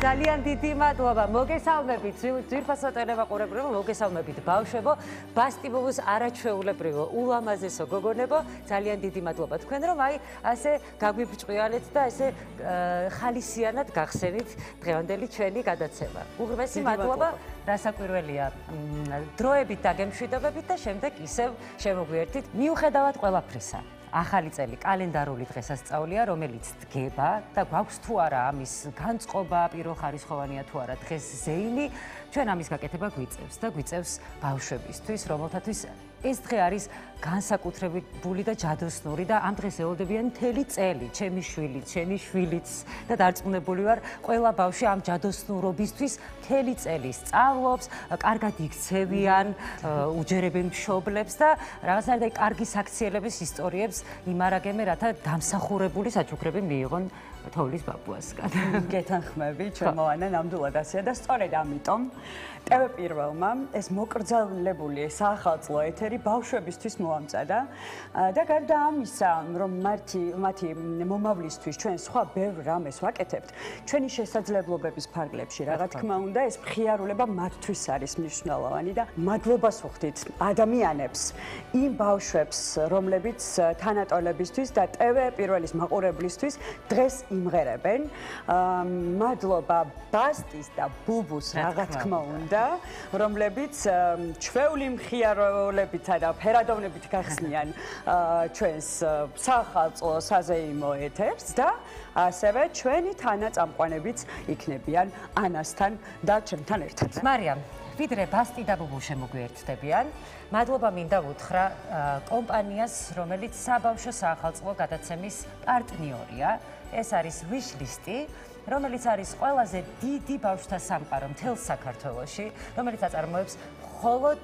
ძალიან დიდი მადლობა. მოგესალმებით ძვირფასო ტელემაყურებლებო, მოგესალმებით ბავშვებო, ბასტიბუბუს არაჩვეულებრივო, ულამაზესო გოგონებო, ძალიან დიდი მადლობა თქვენ რომ აი ასე გაგვიბჭყვიალეთ და ასე ხალისიანად გახსენით დღევანდელი ჩვენი გადაცემა. უღრმესი მადლობა, რასაკვირველია დროებით დაგემშვიდობებით და შემდეგ ისევ შემოგვიერთით მიუხედავად ყველაფრისა. ახალი წელი კალენდარული დღესასწაულია, რომელიც დგება და გვაქვს თუ არა ამის განწყობა, პირველხარისხოვანია თუ არა დღეს ზეიმი, ჩვენ ამის გაკეთება გვიწევს და გვიწევს ბავშვებისთვის, რომელთათვის ეს დღე არის განსაკუთრებული და ჯადოსნური და ამ დღეს ელოდებიან მთელი წელი, ჩემი შვილი, ჩემი შვილიც და დარწმუნებული ვარ, ყველა ბავშვი ამ ჯადოსნურობისთვის მთელი წელი სწავლობს, კარგად იქცევიან, უჯერებენ მშობლებს და რაღაცნაირად კარგი საქციელების ისტორიებს იმარაგებენ, რათა დამსახურებული საჩუქრები მიიღონ თოვლის ბაბუასგან. გეთანხმები, ჩემო ანა, ნამდვილად ასეა და სწორედ ამიტომ TV პირველმა ეს მოკრძალებული საახალწლო ეთერი ბავშვებისთვის მოამწადა და გარდა ამისა, რომ მათი მომავლისთვის ჩვენ სხვა ბევრ რამეს ვაკეთებთ, ჩვენი შესაძლებლობების ფარგლებში, რა თქმა უნდა, ეს მხიარულება მათთვის არის მნიშვნელოვანი და მადლობას ვუხდით ადამიანებს, იმ ბავშვებს, რომლებიც თანატოლებისთვის და TV პირველის მაყურებლისთვის დღეს იმღერებენ. მადლობა ბასტის და ბუბუს, რა თქმა უნდა, რომლებიც ჩვეული მხიარულებითა და ფერადოვნებით გახსნიან ჩვენს საახალწლო საზეიმო ეთერს და ასევე ჩვენი თანაწამყვანებიც იქნებიან ანასთან და ჩემთან ერთად. მარიამ, ვიდრე ბასტი და ბუბუ შემოგვიერთდებიან, მადლობა მინდა უთხრა კომპანიას, რომელიც საბავშვო საახალწლო გადაცემის პარტნიორია. ეს არის Wishlist-ი, რომელიც არის ყველაზე დიდი ბავშვთა სამყარო მთელ საქართველოში, რომელიც აწარმოებს მხოლოდ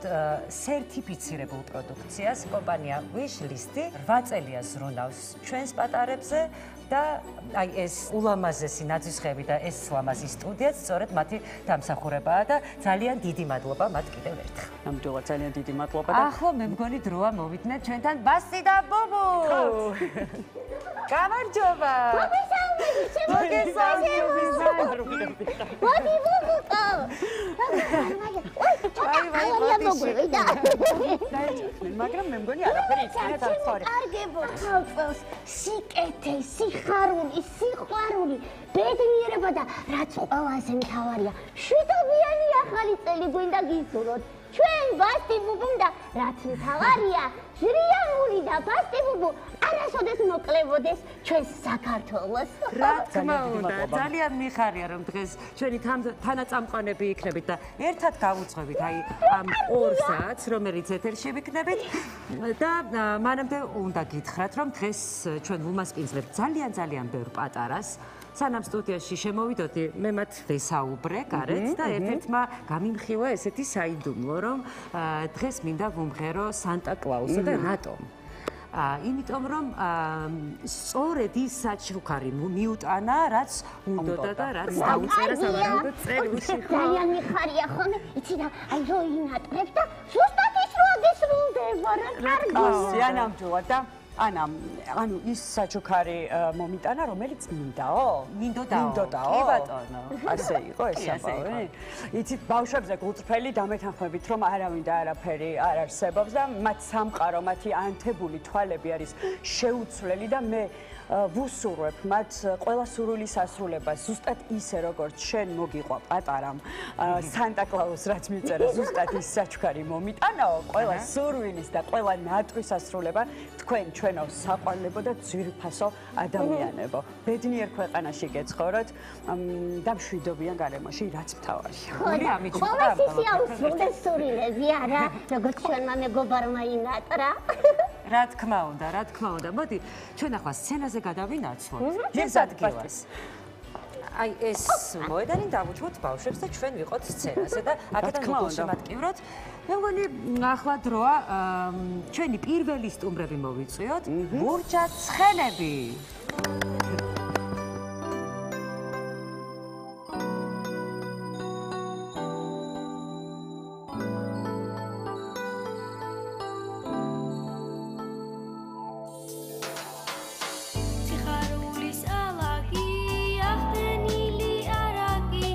სერტიფიცირებულ პროდუქციას. კომპანია Wishlist-ი 8 წელია ზრუნავს ჩვენს პატარებზე და აი ეს ულამაზესი ნაძვისხეები და ეს ლამაზი სტუდიაც სწორედ მათი დამსახურებაა და ძალიან დიდი მადლობა მათ კიდევ ერთხელ. ნამდვილად ძალიან დიდი მადლობა და ახლა მე მგონი დროა მოვიდნენ ჩვენთან ბასტი და ბუბუ. გამარჯობა. მაგრამ მე მგონი არაფერი იქნება დაწვარი. კარგებო თავს სიკეთე, სიხარული, სიყვარული, ბედნიერება და რაც ყველაზე მთავარია, შვიდობიანი ახალი წელი გვინდა გისურვოთ. ჩვენ ბასტი ბუბუმ და რაც მთავარია, ჟრიამული და ბასტი ბუბუ არასოდეს მოკლებოდეს ჩვენს საქართველოს. რა თქმა უნდა, ძალიან მიხარია რომ დღეს ჩვენი თანაწამყვანები იქნებით და ერთად გავუძღვებით აი ამ 2 საათს, რომელიც ეთერში ვიქნებით და მანამდე უნდა გითხრათ, რომ დღეს ჩვენ ვუმასპინძლებთ ძალიან ბევრ პატარას. სანამ სტუდიაში შემოვიდოდი, მე მათ ვესაუბრე გარეთ და ერთ-ერთმა გამიმხილა ესეთი საიდუმლო, რომ დღეს მინდა ვუმღერო სანტა კლაუსა და რატომ? იმიტომ რომ სწორედ ის საჩუქარი მიუტანა, რაც უნდოდა და რაც დაუწერა სავარაუდოდ წერილში. ძალიან მიხარია ხოლმე, იცი და აი რო ინატრებ და ზუსტად ის რო აგესრულდება რა კარგია. ნამდვილად და ანუ ის საჩუქარი მომიტანა, რომელიც მინდაო? მინდოდაო? კი ბატონო. ასე იყო ეს ამბავი? იცით, ბავშვებზე გულწრფელი დამეთანხმებით, რომ არავინ და არაფერი არ არსებობს და მათ სამყარო, მათი ანთებული თვალები არის შეუცვლელი და მე ვუსურვებ მათ ყველა სურვილის ასრულება, ზუსტად ისე როგორც შენ მოგიყვა პატარამ სანტა კლაუს, რაც მიწერა ზუსტად ის საჩუქარი მომიტანაო, ყველა სურვილის და ყველა ნატვის ასრულება თქვენ ჩვენო საყვარლებო და ძვირფასო ადამიანებო. ბედნიერ ქვეყანაში გეცხოვროთ და მშვიდობიან გარემოში, რაც მთავარია. ყველა სიაუცხლეს სურვილები არა, როგორც ჩვენმა მეგობარმა ინატრა. რა თქმა უნდა. მოდი, ჩვენ ახლა სცენაზე გადავინაცვლოთ. ეს ადგილას. აი ეს მოედანი დავუჩვოთ ბავშვებს და ჩვენ ვიყოთ სცენაზე და აქედან შემატკივროთ. მე მგონი ახლა დროა ჩვენი პირველი სტუმრები მოვიწვიოთ. მურჯა ცხენები. Sixarulis alagi, axtenili aragi,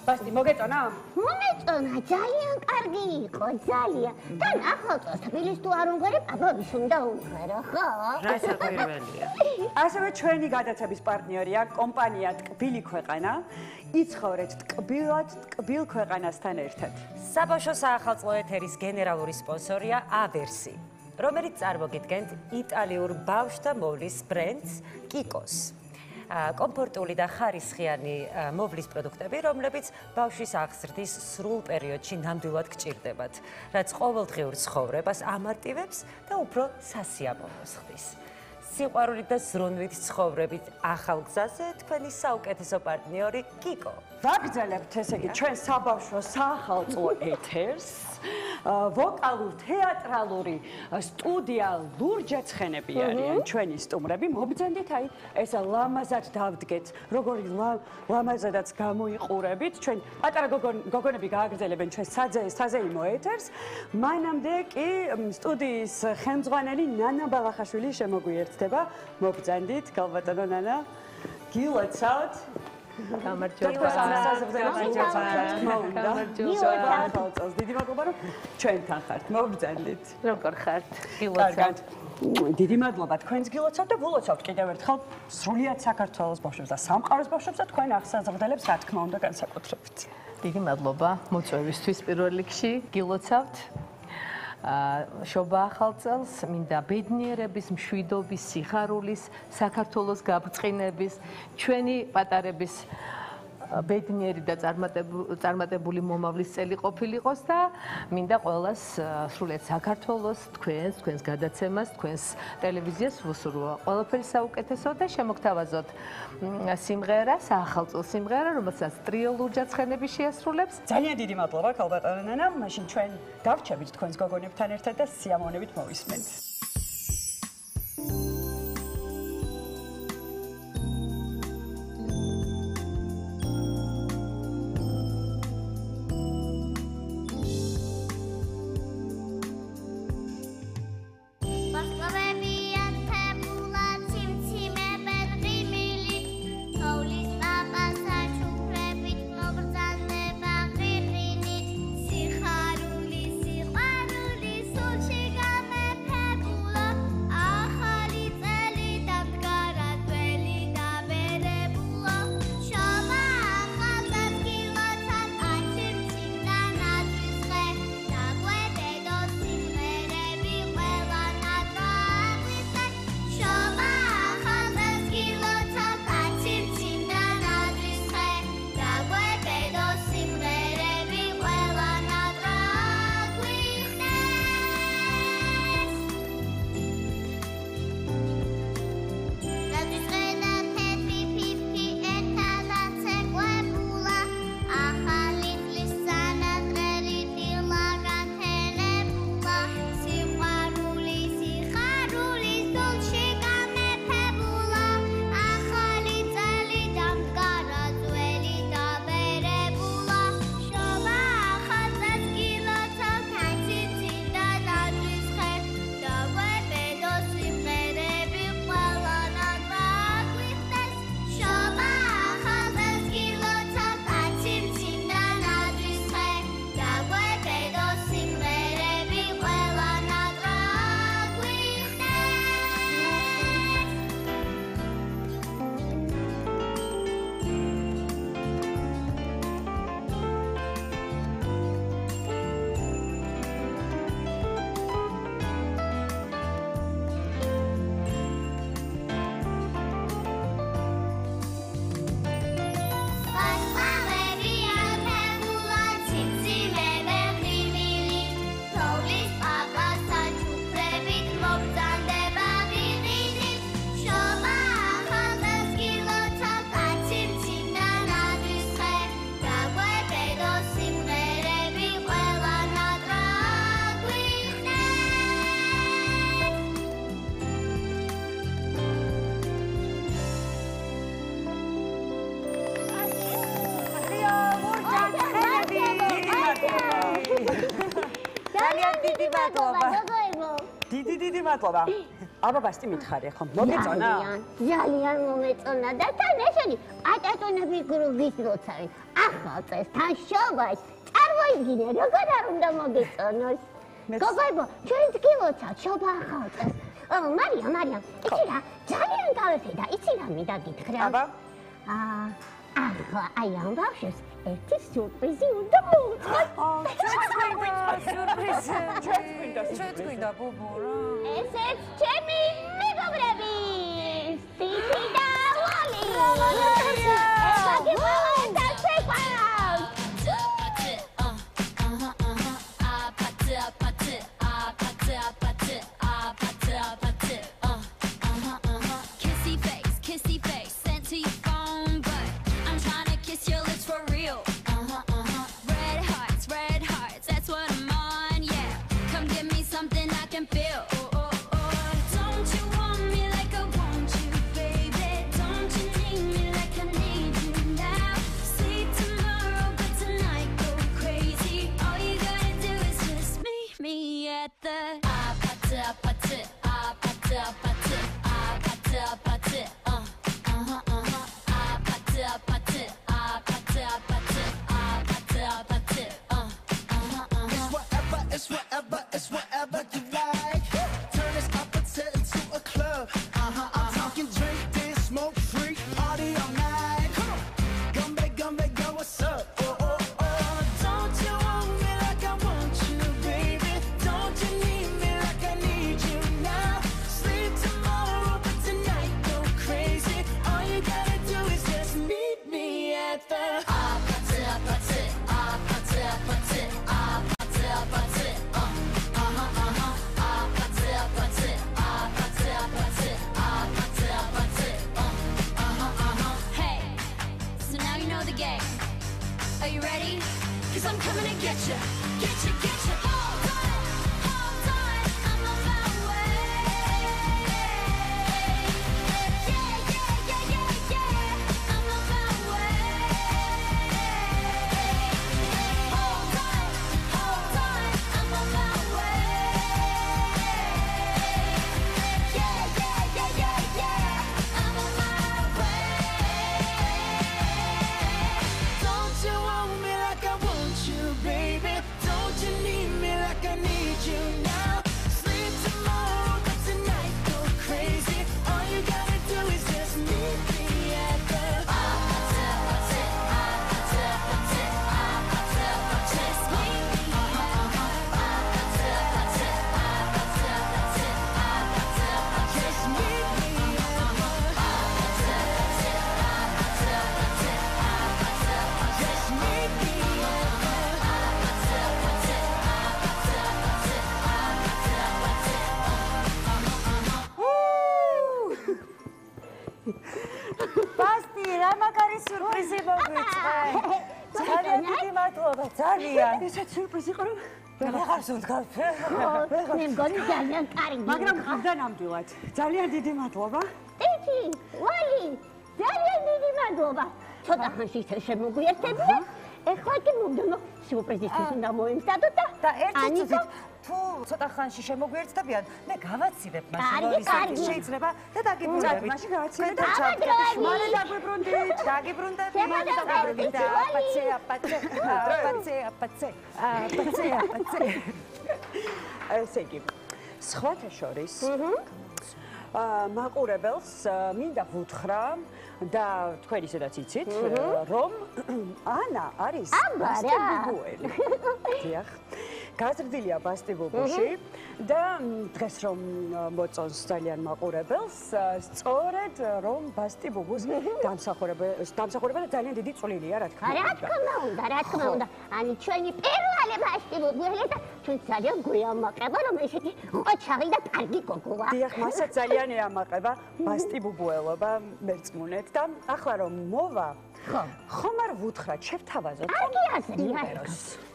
ბასტი, მოგეწონა? მომეწონა, ძალიან კარგი იყო, ძალიან. თან ახალ წელს თბილისს თუ არ უმღერებ, აბაბის უნდა უმღერო, ხო? რა საკვირველია. ასევე ჩვენი გადაცემის პარტნიორია კომპანია ტკბილი ქვეყანა. იცხოვრეთ ტკბილად, ტკბილ ქვეყანასთან ერთად. საბავშვო საახალწლო ეთერის გენერალური სპონსორია ავერსი, რომელიც წარმოგიდგენთ იტალიურ ბავშვთა მოვლის ბრენდს კიკოს. კომფორტული და ხარისხიანი მოვლის პროდუქტები, რომლებიც ბავშვის აღზრდის სრულ პერიოდში ნამდვილად გჭირდებათ, რაც ყოველდღიურ ცხოვრებას ამარტივებს და უფრო სასიამოვნოს ხდის. სიყვარულით და ზრუნვით ცხოვრებით ახალ გზაზე თქვენი საუკეთესო პარტნიორი კიკო. ვაგრძელებთ ესე იგი ჩვენ საბავშვო საახალწლო ეთერს. ვოკალურ თეატრალური სტუდია ლურჯაცხენები არიან ჩვენი სტუმრები. მობრძანდით აი ესა ლამაზად დავდგეთ, როგორი ლამაზადაც გამოიყურებით. ჩვენ პატარა გოგონები გააგრძელებენ ჩვენ საზეიმო ეთერს. მანამდე კი სტუდიის ხელმძღვანელი ნანა ბალახაშვილი შემოგვიერთდება. მობრძანდით, გალბატონო ნანა. გილოცავთ. გამარჯობა. დიდი მადლობა რომ ჩვენთან ხართ. მოგბრძანდით. როგორ ხართ? გილოცავთ. დიდი მადლობა თქვენს გილოცავთ და გულოცავთ კიდევ ერთხელ სრულიად საქართველოს ბავშვებს და სამყაროს ბავშვებს და თქვენ აღსაზრდელებს რა თქმა უნდა განსაკუთრებით. დიდი მადლობა მოწვევისთვის პირველ რიგში. გილოცავთ. შობა ახალ წელს, მინდა ბედნიერების, მშვიდობის, სიხარულის, საქართველოს გაბრწყინების, ჩვენი პატარების ბედნიერი და წარმატებული მომავლის წელი ყოფილიყოს და მინდა ყველას სრულიად საქართველოს, თქვენს გადაცემას, თქვენს ტელევიზიას ვუსურვო. ყველაფერი საუკეთესო და შემოგთავაზოთ სიმღერა, საახალწლო სიმღერა, რომელსაც ტრიო ლურჯაცხენები შეასრულებს. ძალიან დიდი მადლობა გალბატონო ნანა, მაშინ ჩვენ დავრჩებით თქვენს გოგონებთან ერთად და სიამოვნებით მოვისმენთ. ძალიან დიდი მადლობა. დიდი მადლობა. აბა ბასტი მითხარია ხო? მოგეწონა? ძალიან მომეწონა და თან ესენი პატატონები გისლოცავენ. ახალ წელს თან შობას წარმოიდგინე როგორ არ უნდა მოგეწონოს. გოგოებო, ჩვენც გილოცავთ შობა ახალ წელს. მარიამ, იცი რა, ძალიან გავეფედა, იცი რა მინდა გითხრა? აბა? ახლა აი ამ ბავშვს ერთი სიურპრიზი უნდა მოვუწყოთ. ჩვენც გვინდა ბუბუ რა. ესეც ჩემი მეგობრები, სტიფი და ვალი. Kissy face, sent to your phone, but I'm trying to kiss your lips for real. Red hearts, that's what I'm on, yeah. Come give me something I can feel. Don't you want me like I want you, baby? Don't you need me like I need you now? Sleep tomorrow, but tonight go crazy. All you gotta do is just meet me at the It's whatever you like. Turn this opposite into a club. I'm talking drink, dance, smoke, free, party all night. Come on, come back, girl, what's up? Don't you want me like I want you, baby? Don't you need me like I need you now? Sleep tomorrow, but tonight go crazy. All you gotta do is just meet me at the Hey, so now you know the game. Are you ready? 'Cause I'm coming to get you. Get you. Hold on, I'm on my way. Yeah, I'm on my way. Hold on, I'm on my way. Yeah, I'm on my way. Don't you want me like I want you, baby? Don't you need me like I need you now? Sleep tomorrow, but tonight go crazy. All you gotta do is just meet me at the Just meet me. just meet me just meet me ბასტი, რა მაგარი სიურპრიზი მოგვიწყე. ძალიან დიდი მადლობა, ძალიან. ესეც სიურპრიზი იყო რომ ვეღარ სუნთქავ. მე მგონი ძალიან კარგი. მაგრამ ხდა ნამდვილად. ძალიან დიდი მადლობა. ტიფი, ვალი, ძალიან დიდი მადლობა. ცოტა ხანში შემოგვიერთებია. ეხლა კი მომდენო სიურპრიზისთვის უნდა მოემზადო და ერთი წუთით თუ ცოტა ხანში შემოგვიერთდებიან, მე გავაცილებ მაშინ კარგი. შეიძლება და დაგიბრუნდებით. მაშინ გავაცილებ და ამადროები. მალე დაგიბრუნდით. შემოგვიერთდებით, აპაცე. ესე იგი, სხვათა შორის მაყურებელს მინდა ვუთხრა და თქვენ ისედაც იცით, რომ ანა არის ბასტი ბუბუელი. დიახ. გაზრდილია ბასტი ბუბუში და დღეს რომ მოწონს ძალიან მაყურებელს, სწორედ რომ ბასტი ბუბუს დამსახურება და ძალიან დიდი წვლილია, რა თქმა უნდა. რა თქმა უნდა. ani ჩვენი პირველი ბასტი ბუბუელი და ჩვენ ძალიან გვიამაყება რომ ესეთი ყოჩაღი და კარგი გოგოა. დიახ, მასაც ძალიან ეამაყება ბასტი ბუბუელობა მერწმუნეთ და ახლა რომ მოვა ხომ არ ვუთხრათ, შევთავაზოთ. კარგი აზრია.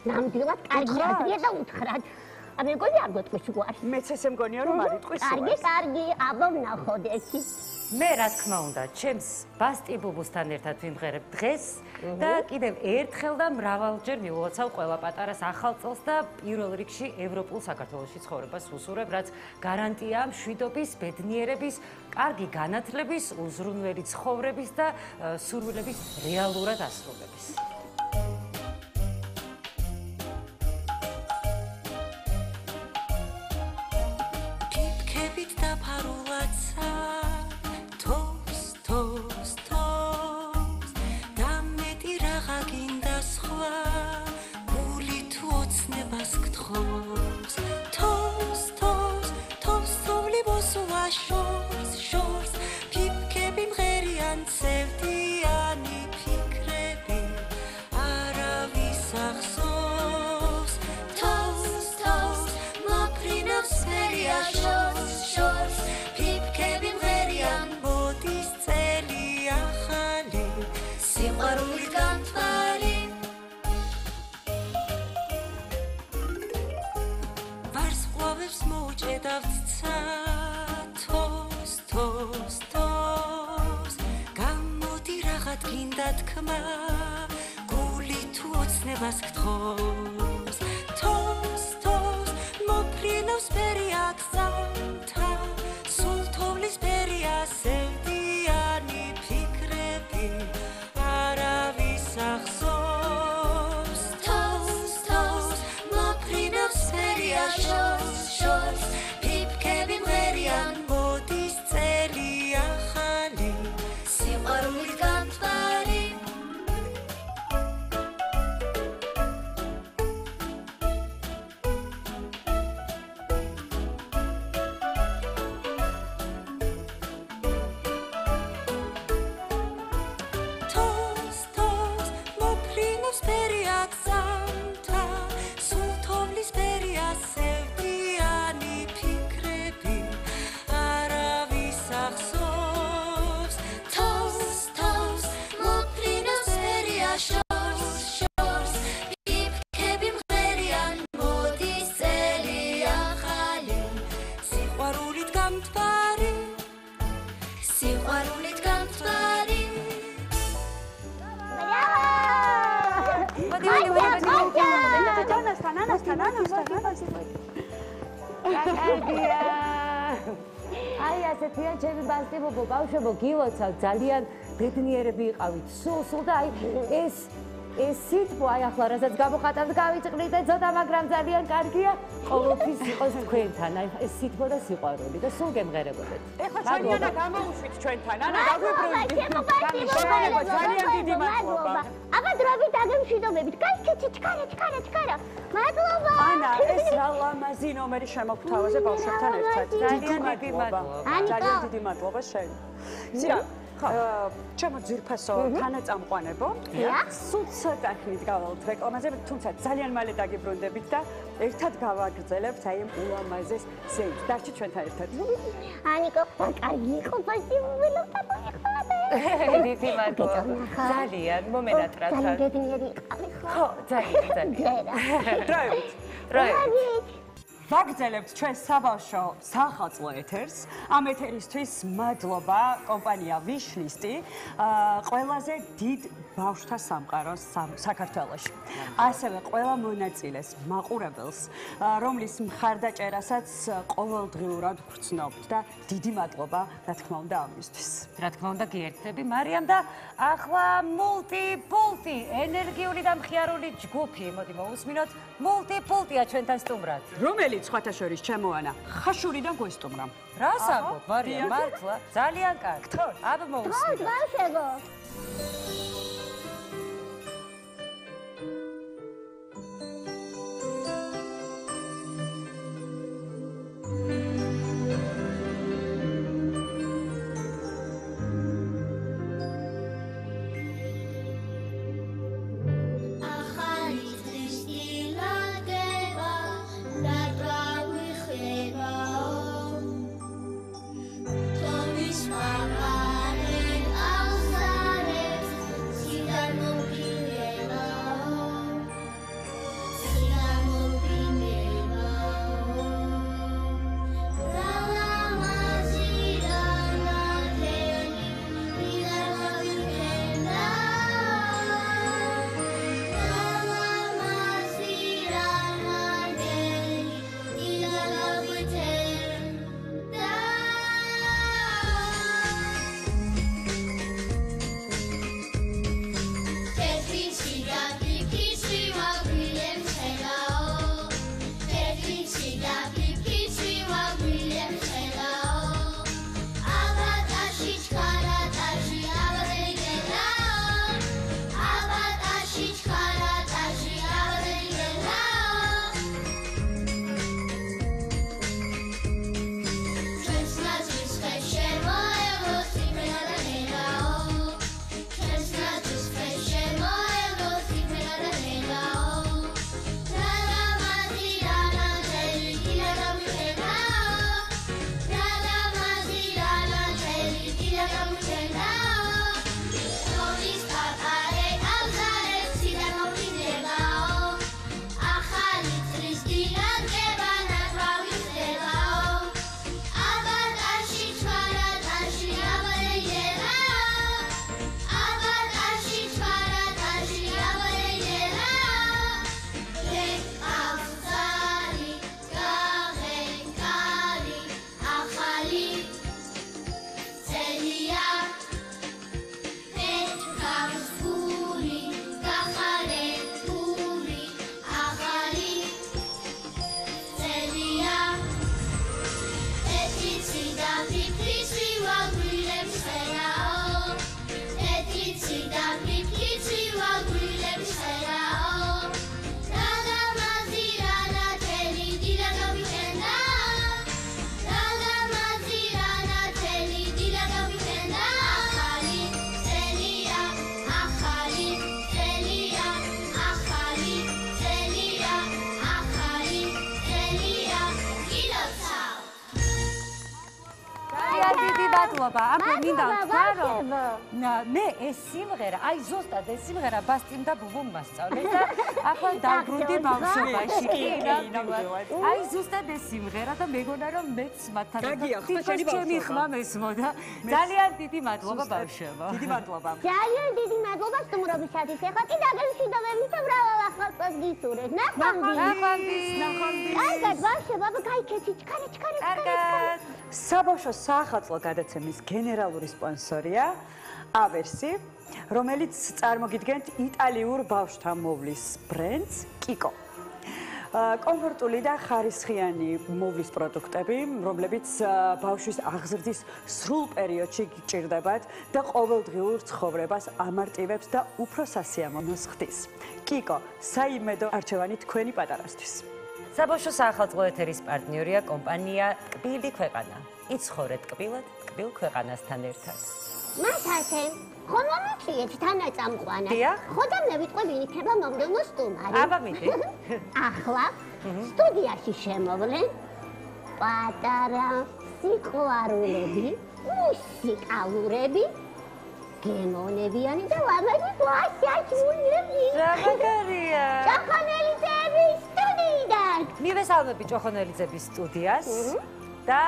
ნამდვილად კარგი აზრია და უთხრათ. მეგონი არ გეტყვის უარი. მეც ესე მგონია რომ არ იტყვის უარს. კარგი, აბა ვნახოთ ერთი. მე რა თქმა უნდა, ჩემს ბასტი ბუბუსთან ერთად ვიმღერებ დღეს და კიდევ ერთხელ და მრავალჯერ მივუღოცავ ყველა პატარას ახალ წელს და პირველ რიგში ევროპულ საქართველოში ცხოვრებას ვუსურებ, რაც გარანტია მშვიდობის, ბედნიერების, კარგი განათლების, უზრუნველი ცხოვრების და სურვილების რეალურად ასრულების. ფიფქებით დაფარულაცა აი ასეთია ჩემი ბასტი ბუბუ, ბავშვებო, გილოცავ, ძალიან ბედნიერები იყავით სულ და აი ეს სიტყვა აი ახლა რასაც გამოხატავთ გავიწყდით და ცოტა, მაგრამ ძალიან კარგია ყოველთვის იყოს თქვენთან, აი ეს სიტყვა და სიყვარული და სულ გემღერებოდეთ. ეხლა ჩვენი ანა გამოუშვით ჩვენთან, ანა დაგვიბრუნდით. ძალიან დიდი მადლობა. აბა დროებით აგემშვიდობებით. გაიქეცი ჩქარა. მადლობა. ანა, ეს რა ლამაზი ნომერი შემოგთავაზე ბავშვებთან ერთად. ძალიან დიდი მადლობა. ძალიან დიდი მადლობა შენ. ზირა, ჩემო ძვირფასო თანაწამყვანებო, სულ ცოტა ხნით გავალთ რეკლამაზე, თუმცა ძალიან მალე დაგიბრუნდებით და ერთად გავაგრძელებთ აი ამ ულამაზეს სეიმს. დარჩი ჩვენთან ერთად. ანიკო, კარგი იყო ბასტი ბუბულობთან მოიხმარე. დიდი მადლობა. ძალიან მომენატრად. ძალიან ბედნიერი იყავი ხო? ხო, ძალიან. დროებით. ვაგრძელებთ ჩვენ საბავშვო სახალხო ეთერს. ამ ეთერისთვის მადლობა კომპანია ვიშლისტი, ყველაზე დიდ ბავშვთა სამყაროს საქართველოში. ასევე ყველა მონაწილეს, მაყურებელს, რომლის მხარდაჭერასაც ყოველდღიურად ვგრძნობთ და დიდი მადლობა, რა თქმა უნდა, ამისთვის. რა თქმა უნდა, გიერთდები მარიამ და ახლა მულტიპულტი, ენერგიული და მხიარული ჯგუფი. მოდი მოусმინოთ, მულტიპულტია ჩვენთან სტუმრად. რომელიც სხვათა შორის ჩემო ანა ხაშურიდან გვესტუმრა. რას ამბობ, მარიამ, მართლა? ძალიან კარგი. აბა მოусმინოთ. ბავშვებო. Don't be smart, აბა მინდა ვთქვა რომ მე ეს სიმღერა აი ზუსტად ეს სიმღერა ბასტიმ და ბუბუმ მასწავლეს და ახლა დავბრუნდი ბავშვობაში კი აი ზუსტად ეს სიმღერა და მეგონა რომ მეც მათთან ჩემი ხმა მესმოდა ძალიან დიდი მადლობა ბავშვებო დიდი მადლობა ძალიან დიდი მადლობა სტუმრობისათვის ეხლა კი დაგემშვიდობებით და მრავალ ახალწელს გისურვებთ ნახვამდის კარგად ბავშვებო აბა გაიქეცი ჩქარე საბავშვო საახალწლო გადაცემის გენერალური სპონსორია ავერსი, რომელიც წარმოგიდგენთ იტალიურ ბავშვთა მოვლის ბრენდს კიკო. კომფორტული და ხარისხიანი მოვლის პროდუქტები, რომლებიც ბავშვის აღზრდის სრულ პერიოდში გჭირდებათ და ყოველდღიურ ცხოვრებას ამარტივებს და უფრო სასიამოვნოს ხდის. კიკო, საიმედო არჩევანი თქვენი პატარასთვის. საბავშვო საახალწლო ეთერის პარტნიორია კომპანია ტკბილი ქვეყანა. იცხოვრეთ ტკბილად, ტკბილ ქვეყანასთან ერთად. მას ასე, ხომ მომიწიეთ თანაწამყვანად. დიახ. ხო და მე ვიტყვი ვინ იქნება მომდევნო სტუმარი. აბა მიდი. ახლა სტუდიაში შემოვლენ პატარა სიყვარულები, მუსიკალურები, გემოვნებიანი და ლამაზი კლასიათულები. ზამაგარია. ჭოხონელიძეების სტუდიიდან. მივესალმები ჭოხონელიძეების სტუდიას და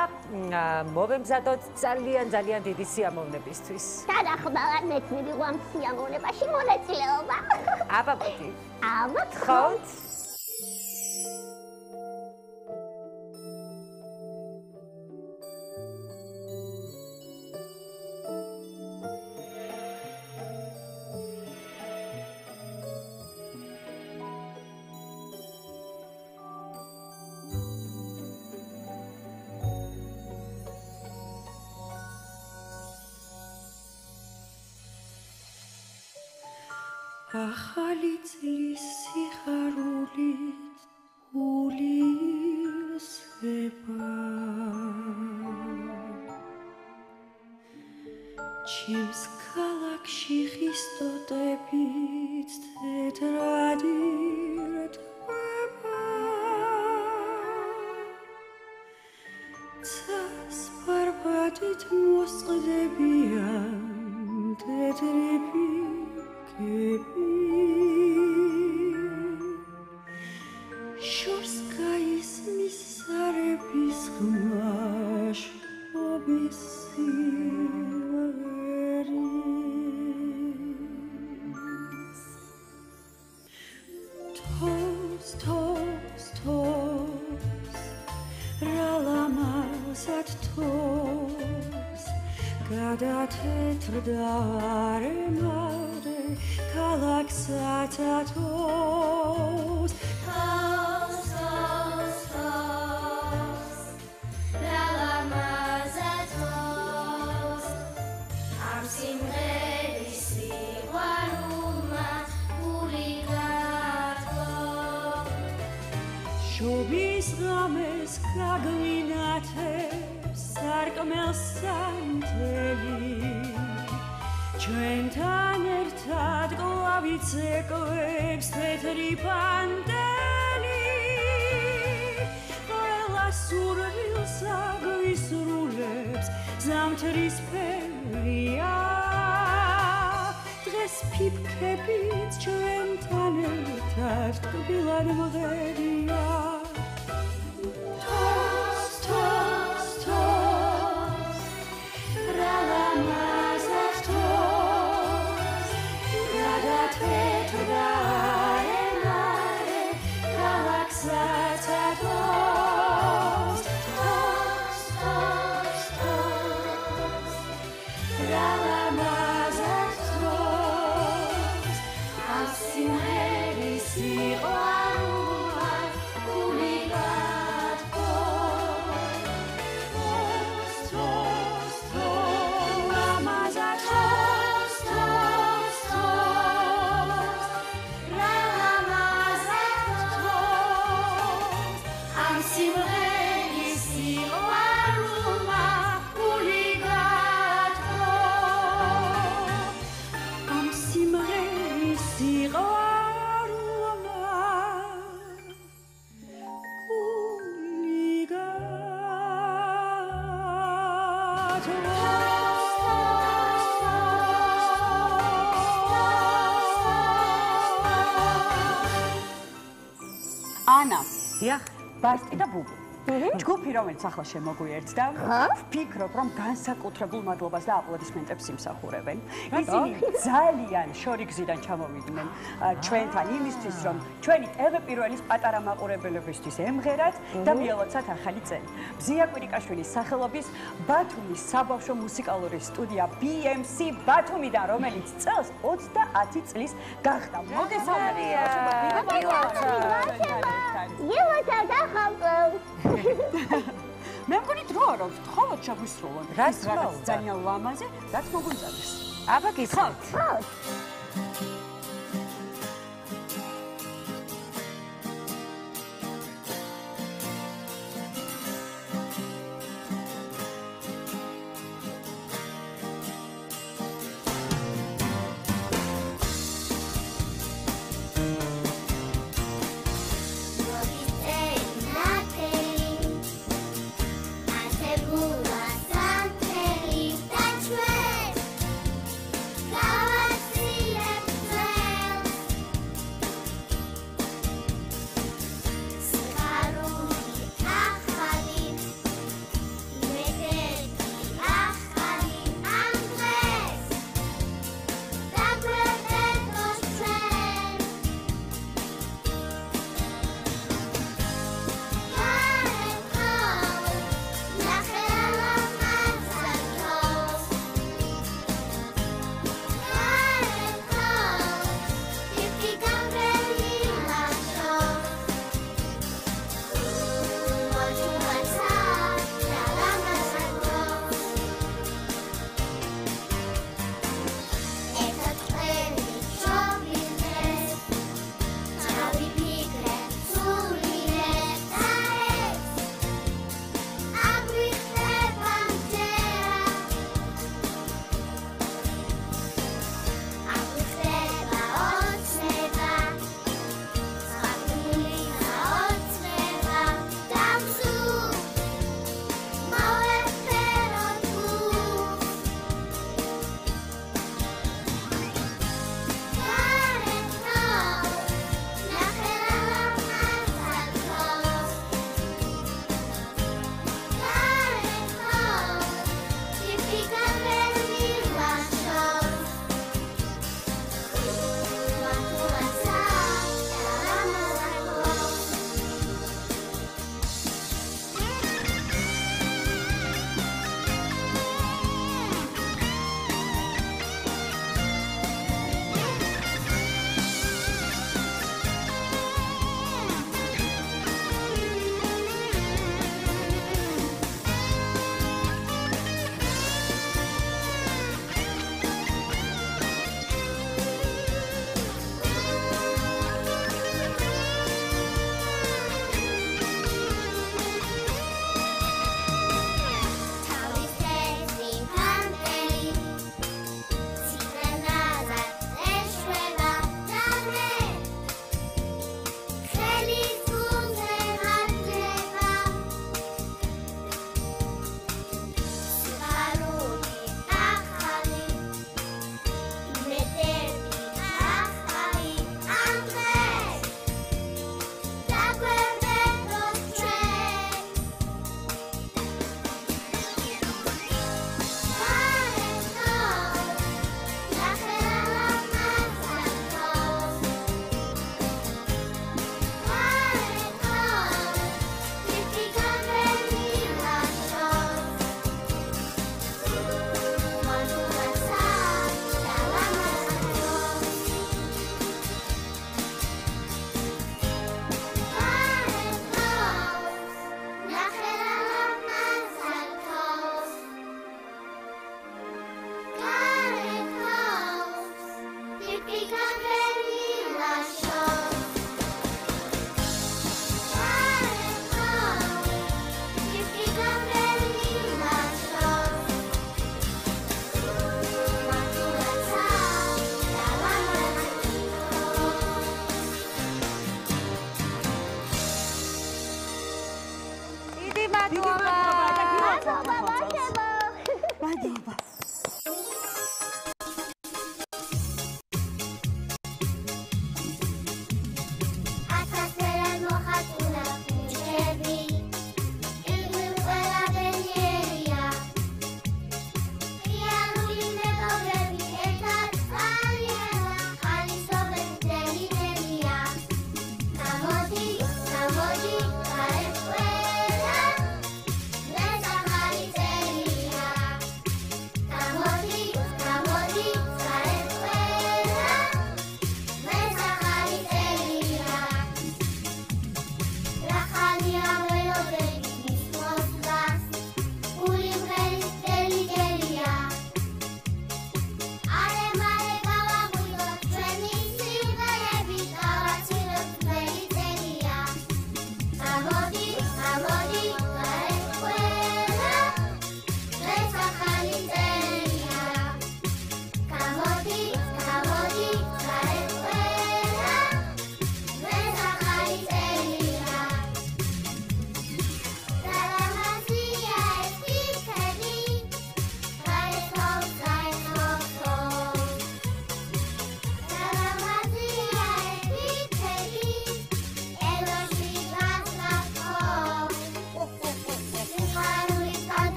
მოვემზადოთ ძალიან დიდი სიამოვნებისთვის. თანახმად მეც მივიყვამ სიამოვნებაში მონაწილეობა. აბა მოდი. აბა ხოთ. ახალი წლის სიხარულით ულისება ჩემს ქალაქში ხისტოტებით თეთრადი რტყება ცას ბარბადით მოსყდებიან თეთრები შორს გაისმის სარების ხმა შობის სიმღერის თოს რა ლამაზად თოს გადათეთრდა არემარე ქალაქსათათოს რა ლამაზად თოს ამ სიმღერის სიყვარულმა გული გათო შობის ღამეს გაგვინათებს სარკმელს სანთელი ჩვენთან ერთად გლავიც ეკვებს თეთრი პანტელი ყველა სურვილს აგვისრულებს ზამთრის ფერი გასტბილად მღერია თოს თოს თოს რა ლამაზად თოს რა დათეთრა ემარე ქალაქსაც ათოს თოს თოს თოს რა ლამაზად თოს ასიმერის სიყვარულა გული გათქოს თოს თოს ლამაზად თოს თოს თოს რა ლამაზად თოს ამ სიმღერის სიყვარულა გული გათქოს ამ სიმღერის სიყვარულმა გული გათქოს ანა დიახ. ბასტი და ბუბუ. ჯგუფი რომელიც ახლა შემოგვიერთდა, ვფიქრობ რომ განსაკუთრებულ მადლობას და აპლოდისმენტებს იმსახურებენ. ისინი ძალიან შორიგზიდან ჩამოვიდნენ ჩვენთან იმისთვის რომ ჩვენი TV პირველის პატარა მაყურებლებისთვის ემღერათ და მიელოცათ ახალი წელი. ბზია კვირიკაშვილის სახელობის ბათუმის საბავშვო მუსიკალური სტუდია BMC ბათუმიდან რომელიც წელს 30 წლის გახდა. მოგესალმებით. ილოცა და ხალხს მე მგონი დროა რომ ვთხოვოთ შეგვისრულონ რაც რაღაც უნდა. ძალიან ლამაზე რაც მოგვიწევს აბა გიხოთ. Something that you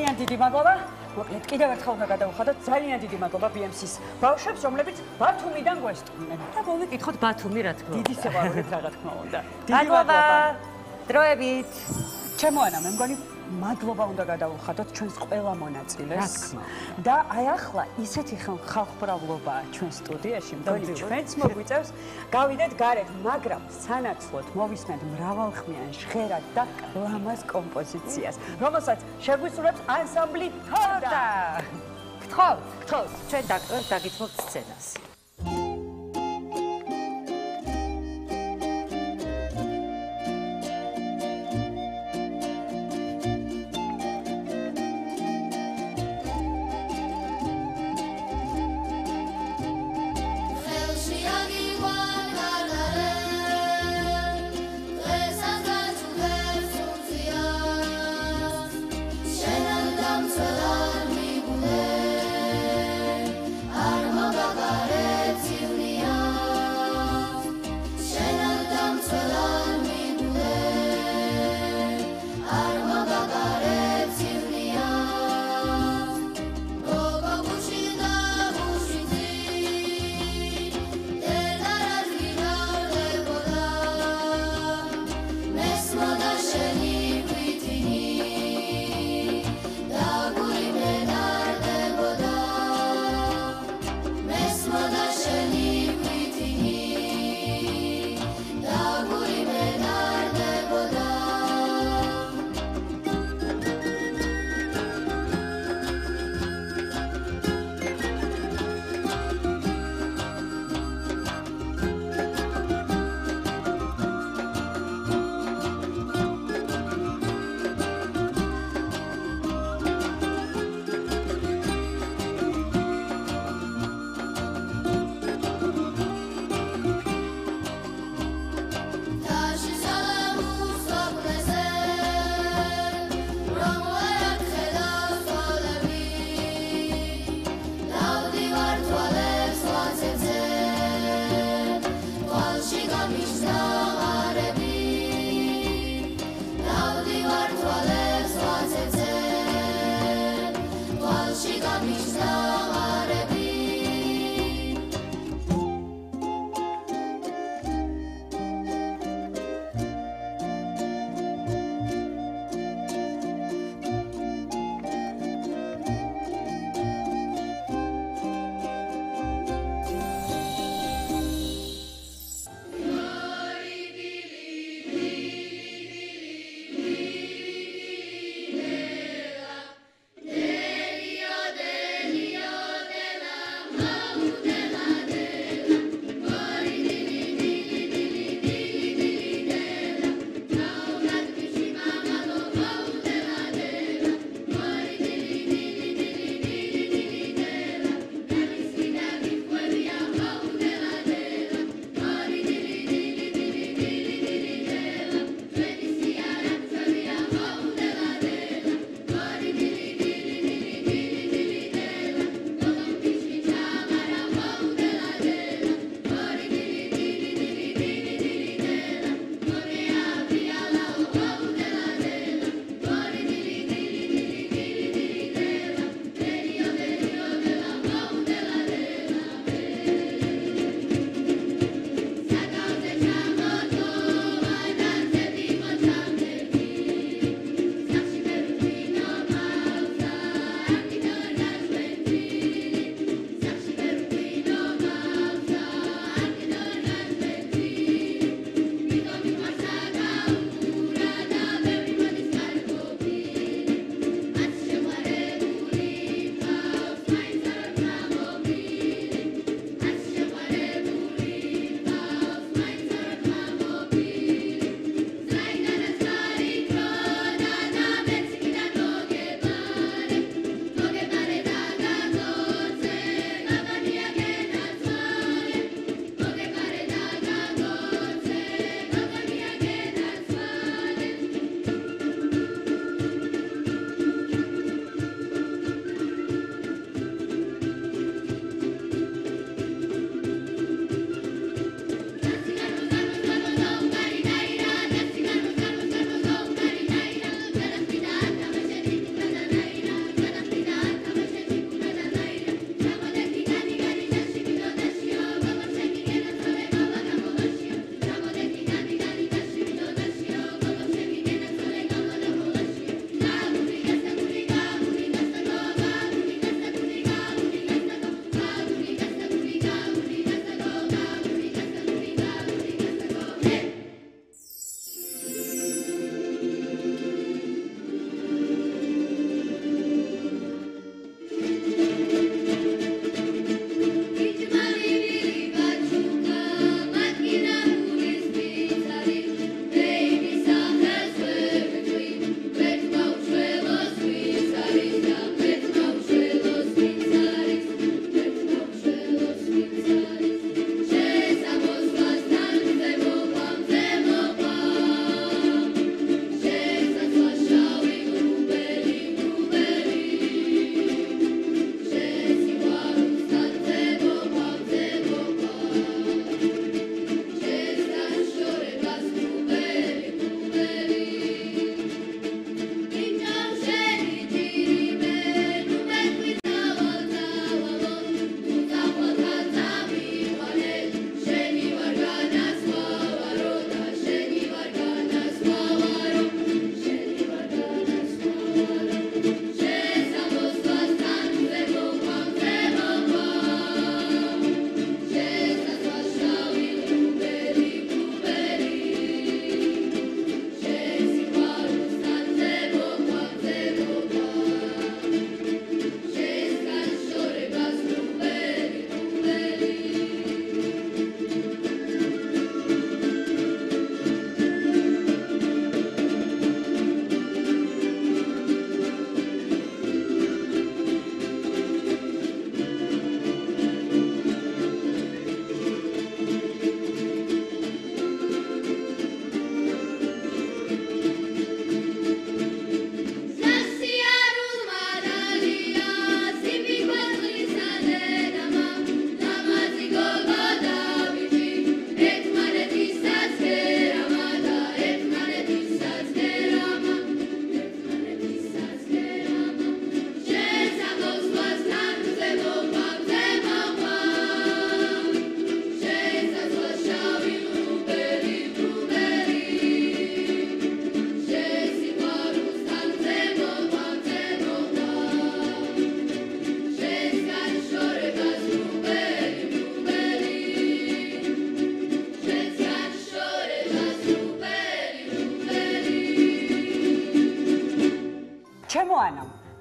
ძალიან დიდი მადლობა. მოკლედ კიდევ ერთხელ უნდა გადავხადოთ. ძალიან დიდი მადლობა BMC-ს ბავშვებს, რომლებიც ბათუმიდან გვესტუმრნენ. და მოვიკითხოთ ბათუმი, რა თქმა უნდა. დიდი სიყვარულით რა თქმა უნდა. დიდი მადლობა. დროებით. ჩემო ანა, მე მგონი მადლობა უნდა გადავხადოთ ჩვენს ყველა მონაწილეს. რა თქმა უნდა. და აი ახლა ისეთი ხალხმრავლობაა ჩვენ სტუდიაში, მგონი ჩვენც მოგვიწევს გავიდეთ გარეთ, მაგრამ სანაცვლოდ მოვისმენთ მრავალხმიან, ჟღერად და ლამაზ კომპოზიციას, რომელსაც შეგვისურვებს ანსამბლი თორდა. გთხოვთ, ჩვენ დაგითხოვთ სცენას. Arma bagare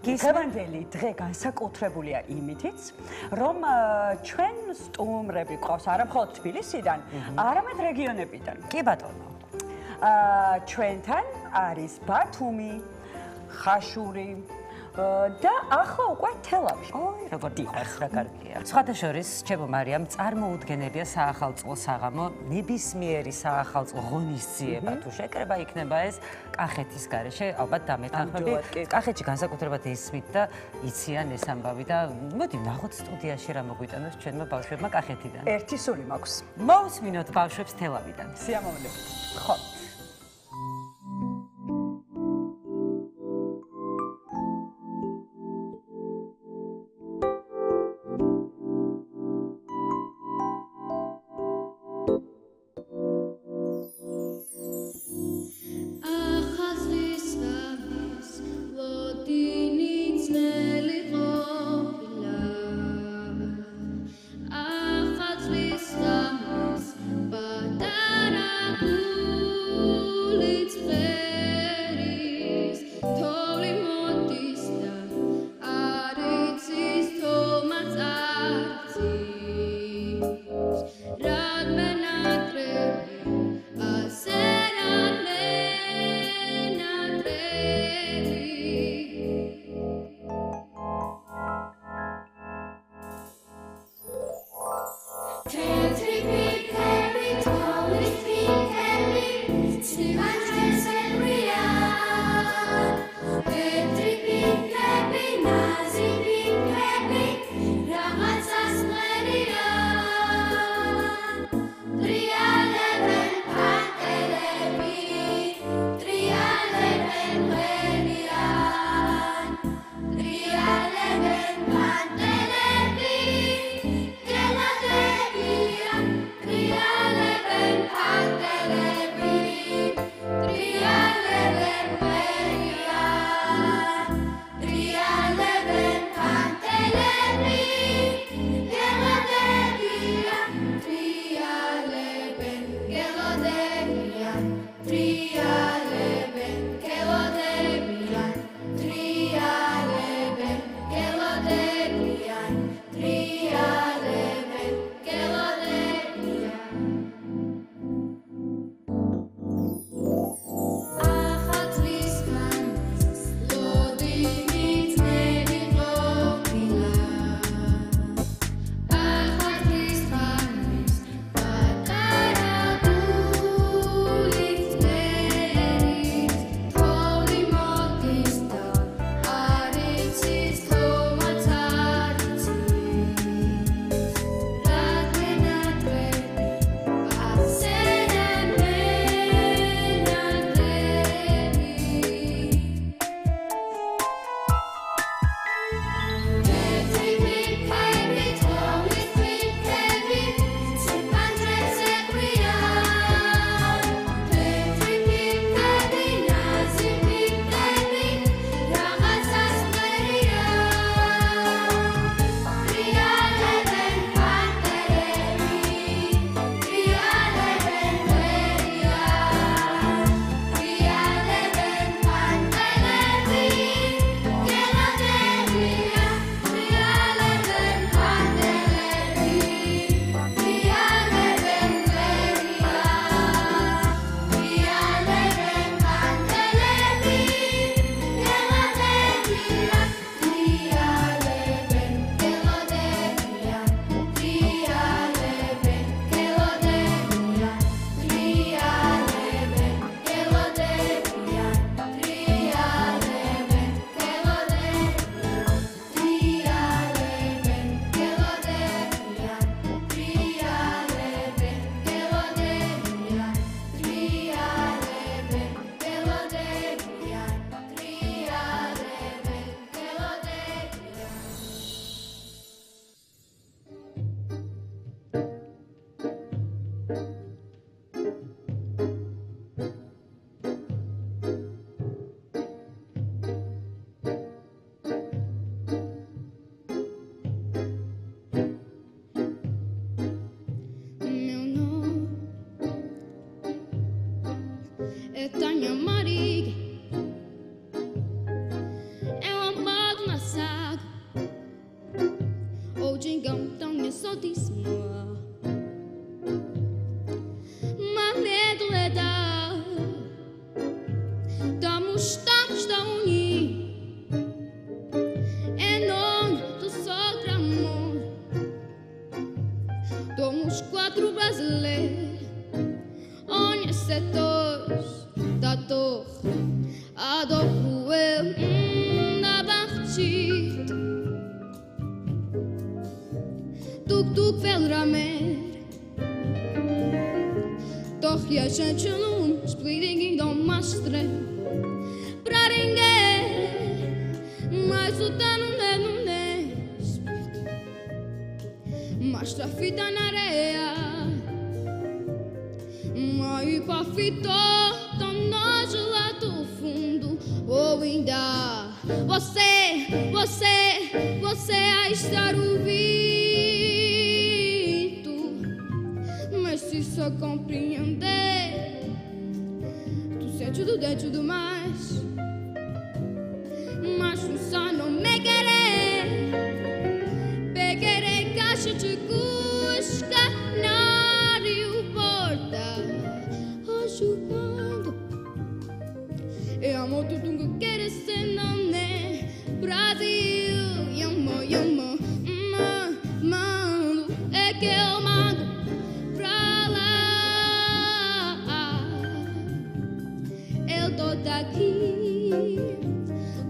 დღევანდელი დღე განსაკუთრებულია იმითიც, რომ ჩვენ სტუმრები გვყავს არა მხოლოდ თბილისიდან, არამედ რეგიონებიდან. კი ბატონო. ჩვენთან არის ბათუმი, ხაშური და ახლა უკვე თელავი. ოი, როგორ დიხარს რა კარგია. სხვათა შორის, ჩემო მარიამ, წარმოუდგენელია საახალწლო საღამო, ნებისმიერი საახალწლო ღონისძიება თუ შეკრება იქნება ეს კახეთის გარეშე, ალბათ დამეთანხმები. კახეთში განსაკუთრებად ისმით და იციან ეს ამბავი და მოდი ვნახოთ სტუდიაში რა მოგვიტანოს ჩვენმა ბავშვებმა კახეთიდან. ერთი სული მაქვს. მოვსმინოთ ბავშვებს თელავიდან. სიამოვნებით. ხო. é tão amargo. Eu amava quatro brasileiros, onde setores da torre, adoro eu na partida. Tuk-tuk velramer, torre a gente não splitting dá uma estrela pra ninguém, mas o dano não é. Mas a fita na areia, mas pra fita tão longe lá do fundo. Ou ainda você a estar ouvindo. Mas se só compreender, tu sente do dentro do mais. Mas tu só não me querer. Peguei caixa de cusca, nário porta, ajudando. E amo tudo que quer ser, não é Brasil. Yamo, mano, é que eu mando pra lá. Eu tô daqui,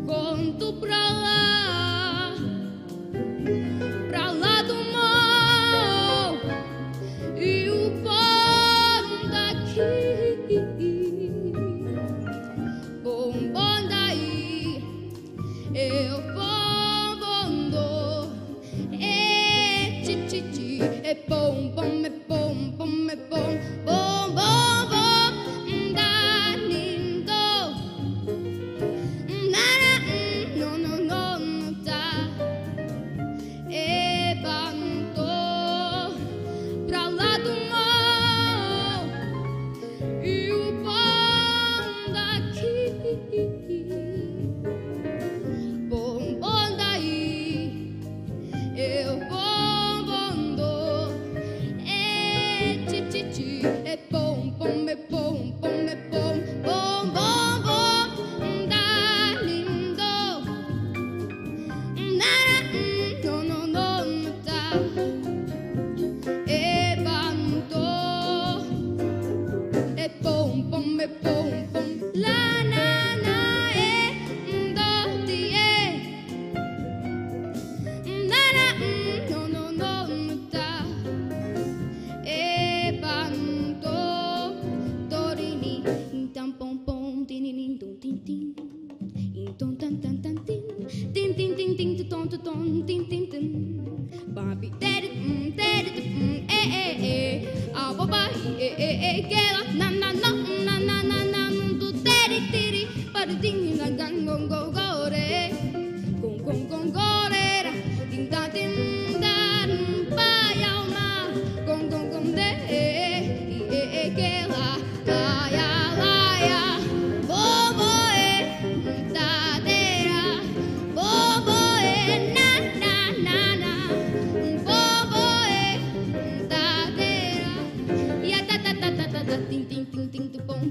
conto pra lá. Pra lá do mar e o povo daqui, bom daí, eu vou ti, é bom, da lindo, no, tá. Pra lá do mar e o pão daqui, bom daí, eu vou, ti, é bom, da lindo, no, tá. La na na doti na no ta banto torini tam pom tinin tum tin tin ton tan tin ton tin babi dead aboba que na tiri para ding na gang go re con gorera din dan pa yao ma con de que la ya bobo tadera bobo na bobo tadera ya ta tin tu pom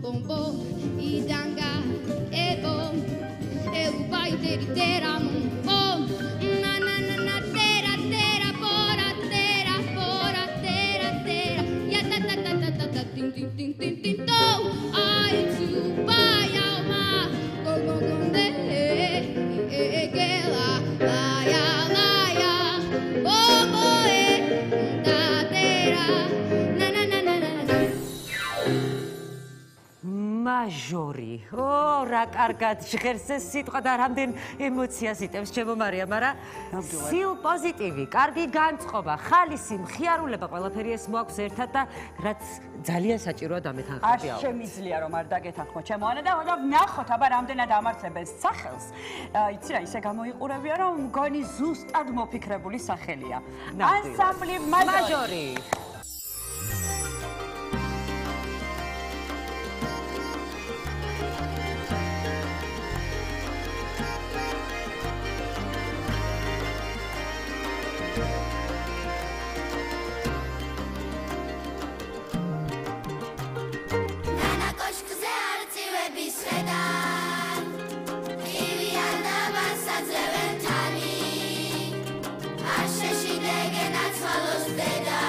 e danga e bom eu vai ter bom na tera fora tera ya ta tin to ai tu vai alma go de que la ya bobo tadera na მაჟორი. რა კარგად ჟღერს ეს სიტყვა და რამდენ ემოციას იტევს ჩემო მარია, მაგრამ სილ პოზიტივი, კარგი განწყობა, ხალისი, მხიარულება, ყველაფერი ეს მოაქვს ერთად და რაც ძალიან საჭიროა დამეთანხმებია. არ შემიძლია რომ არ დაგეთანხმო ჩემო ანა და ვნახოთ აბა რამდენად ამარცხებენ სახელს. იცი რა, ისე გამოიყურებია რომ მგონი ზუსტად მოფიქრებული სახელია. ანსამბლი მაჟორი. Asheshidegen atzvalos deda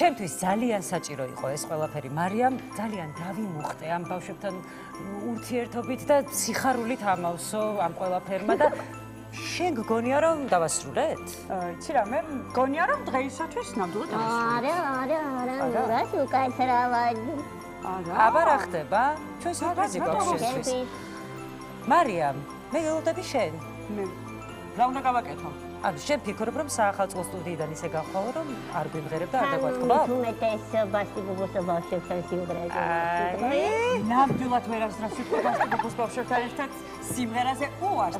ჩემთვის ძალიან საჭირო იყო ეს ყველაფერი. მარიამ ძალიან დავიმუხტე ამ ბავშვებთან ურთიერთობით და სიხარულით ამავსო ამ ყველაფერმა და შენ გგონია რომ დავასრულეთ? იცი რა, მე მგონია რომ დღეისათვის ნამდვილად დავასრულეთ. არა, რას უკაცრავად? აბა რა ხდება? ჩვენ სიურპრიზი გვაქვს შენთვის. მარიამ, მე ველოდები შენ. მე რა უნდა გავაკეთო? ანუ შენ ფიქრობ რომ საახალწლო სტუდიიდან ისე გახვალ რომ არ გვიმღერებ და არ დაგვატყბავ? უმეტეს ბასტი ბუბოს ბავშვებთან სიმღერაზე. ნამდვილად ვერასდროს სიტყვა ბასტი ბუბოს ბავშვებთან ერთად სიმღერაზე უარს.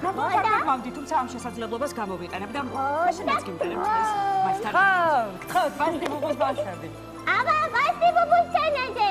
მოგდით, თუმცა ამ შესაძლებლობას გამოვიყენებ და მაშინაც გიმღერებ ეს მასთან. გთხოვთ ბასტი ბუბოს ბავშვები. აბა ბასტი ბუბოს სცენაზე.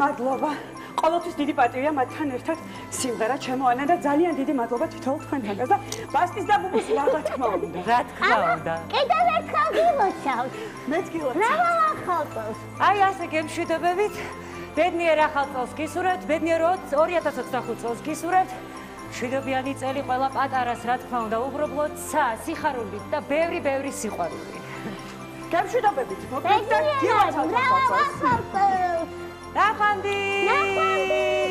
მადლობა. ყოველთვის დიდი პატივია მათთან ერთად სიმღერა ჩემოანა და ძალიან დიდი მადლობა თითოეულ თქვენთანაც და ბასტის და ბუბუს რა თქმა უნდა. რა თქმა უნდა. კიდევ ერთხელ გილოცავთ. მეც გილოცავ. რა ახალწელს? აი ასე გემშვიდობებით. ბედნიერ ახალწელს გისურვებთ, ბედნიერ 2025 წელს გისურვებთ. მშვიდობიანი წელი ყველა პატარას რა თქმა უნდა უბრალოდ სიხარული და ბევრი სიყვარული. გემშვიდობებით. მოგდეთ და გილოცავთ ახალწელს. ახალწელს. ნახვამდის.